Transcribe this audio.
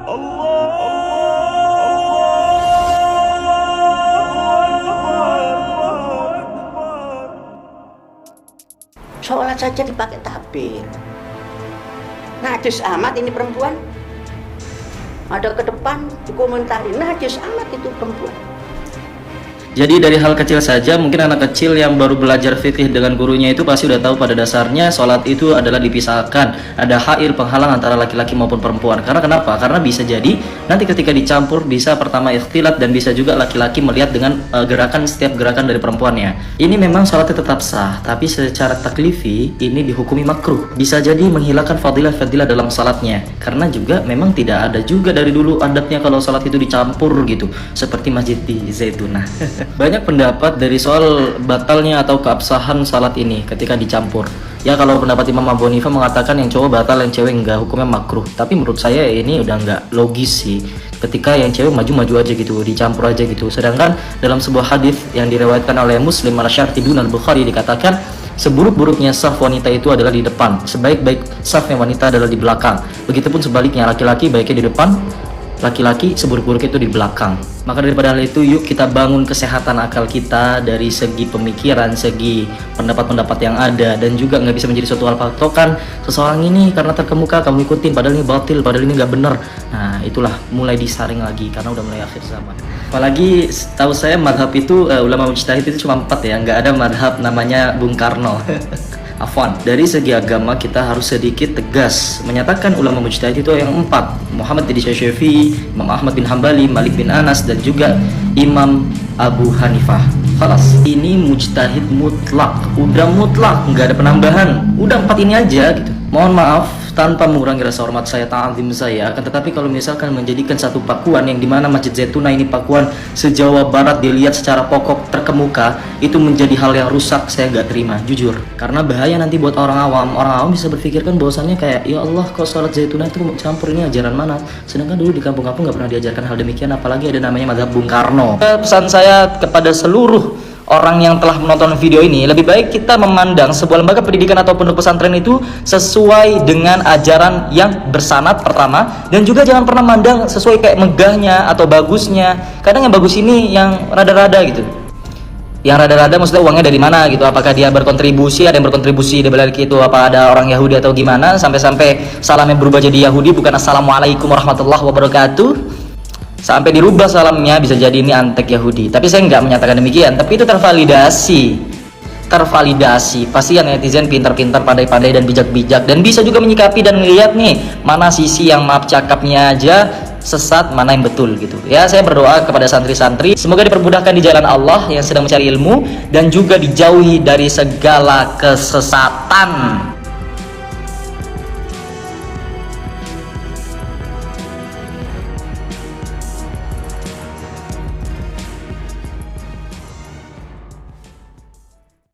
Sholat saja dipakai takbir. Najis amat ini perempuan. Ada ke depan dikomentari, najis amat itu perempuan. Jadi dari hal kecil saja, mungkin anak kecil yang baru belajar fikih dengan gurunya itu pasti udah tahu pada dasarnya sholat itu adalah dipisahkan. Ada hair penghalang antara laki-laki maupun perempuan. Karena kenapa? Karena bisa jadi nanti ketika dicampur bisa pertama ikhtilat dan bisa juga laki-laki melihat dengan setiap gerakan dari perempuannya. Ini memang sholatnya tetap sah, tapi secara taklifi ini dihukumi makruh. Bisa jadi menghilangkan fadilah-fadilah dalam sholatnya. Karena juga memang tidak ada juga dari dulu adatnya kalau sholat itu dicampur gitu. Seperti masjid di Zaitunah. Banyak pendapat dari soal batalnya atau keabsahan salat ini ketika dicampur. Ya kalau pendapat Imam Abu Hanifah mengatakan yang cowok batal, yang cewek enggak, hukumnya makruh. Tapi menurut saya ini udah enggak logis sih. Ketika yang cewek maju-maju aja gitu, dicampur aja gitu. Sedangkan dalam sebuah hadis yang diriwayatkan oleh Muslim al-Syartidun al-Bukhari dikatakan seburuk-buruknya saf wanita itu adalah di depan, sebaik-baik safnya wanita adalah di belakang. Begitupun sebaliknya, laki-laki baiknya di depan, laki-laki seburuk-buruk itu di belakang. Maka daripada hal itu, yuk kita bangun kesehatan akal kita dari segi pemikiran, segi pendapat-pendapat yang ada, dan juga nggak bisa menjadi suatu hal patokan seseorang ini karena terkemuka kamu ikutin, padahal ini batil, padahal ini nggak benar. Nah itulah mulai disaring lagi karena udah mulai akhir zaman. Apalagi tahu saya madhab itu ulama mujtahid itu cuma 4 ya, nggak ada madhab namanya Bung Karno. Afwan, dari segi agama kita harus sedikit tegas menyatakan ulama mujtahid itu yang 4, Muhammad bin Syafi'i, Imam Ahmad bin Hambali, Malik bin Anas, dan juga Imam Abu Hanifah. Khalas, ini mujtahid mutlak, udah mutlak, nggak ada penambahan, udah 4 ini aja gitu. Mohon maaf tanpa mengurangi rasa hormat saya, ta'zim saya, akan tetapi kalau misalkan menjadikan satu pakuan yang dimana Masjid Zaitunah ini pakuan se-Jawa Barat dilihat secara pokok terkemuka, itu menjadi hal yang rusak, saya nggak terima, jujur. Karena bahaya nanti buat orang awam bisa berpikirkan bahwasannya kayak, ya Allah kok sholat Zaitunah itu campur, ini ajaran mana? Sedangkan dulu di kampung-kampung nggak pernah diajarkan hal demikian, apalagi ada namanya mazhab Bung Karno. Pesan saya kepada seluruh orang yang telah menonton video ini, lebih baik kita memandang sebuah lembaga pendidikan atau pondok pesantren itu sesuai dengan ajaran yang bersanad pertama, dan juga jangan pernah mandang sesuai kayak megahnya atau bagusnya. Kadang yang bagus ini yang rada-rada gitu. Yang rada-rada maksudnya uangnya dari mana gitu, apakah dia berkontribusi, ada yang berkontribusi di balik itu, apa ada orang Yahudi atau gimana, sampai salamnya berubah jadi Yahudi bukan assalamualaikum warahmatullahi wabarakatuh, sampai dirubah salamnya, bisa jadi ini antek Yahudi. Tapi saya nggak menyatakan demikian, tapi itu tervalidasi. Pasti yang netizen pintar-pintar, pandai-pandai dan bijak-bijak, dan bisa juga menyikapi dan melihat nih mana sisi yang maaf cakapnya aja sesat, mana yang betul gitu. Ya, saya berdoa kepada santri-santri semoga dipermudahkan di jalan Allah yang sedang mencari ilmu, dan juga dijauhi dari segala kesesatan.